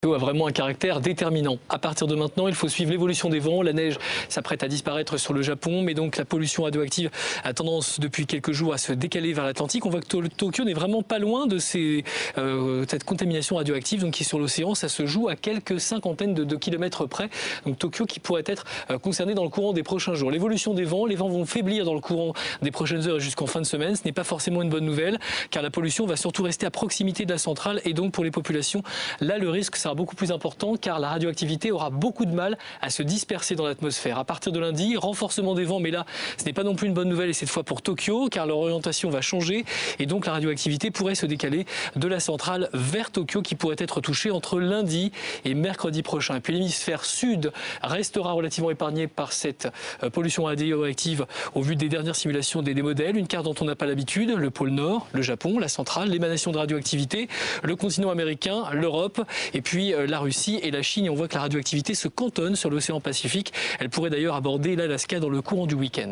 A vraiment un caractère déterminant. À partir de maintenant, il faut suivre l'évolution des vents. La neige s'apprête à disparaître sur le Japon, mais donc la pollution radioactive a tendance depuis quelques jours à se décaler vers l'Atlantique. On voit que Tokyo n'est vraiment pas loin de cette contamination radioactive donc qui est sur l'océan. Ça se joue à quelques cinquantaines de kilomètres près. Donc Tokyo qui pourrait être concerné dans le courant des prochains jours. L'évolution des vents, les vents vont faiblir dans le courant des prochaines heures jusqu'en fin de semaine. Ce n'est pas forcément une bonne nouvelle, car la pollution va surtout rester à proximité de la centrale et donc pour les populations, là le risque sera beaucoup plus important car la radioactivité aura beaucoup de mal à se disperser dans l'atmosphère. À partir de lundi, renforcement des vents, mais là, ce n'est pas non plus une bonne nouvelle et cette fois pour Tokyo car leur orientation va changer et donc la radioactivité pourrait se décaler de la centrale vers Tokyo qui pourrait être touchée entre lundi et mercredi prochain. Et puis l'hémisphère sud restera relativement épargné par cette pollution radioactive au vu des dernières simulations des modèles. Une carte dont on n'a pas l'habitude, le pôle Nord, le Japon, la centrale, l'émanation de radioactivité, le continent américain, l'Europe et puis la Russie et la Chine. Et on voit que la radioactivité se cantonne sur l'océan Pacifique. Elle pourrait d'ailleurs aborder l'Alaska dans le courant du week-end.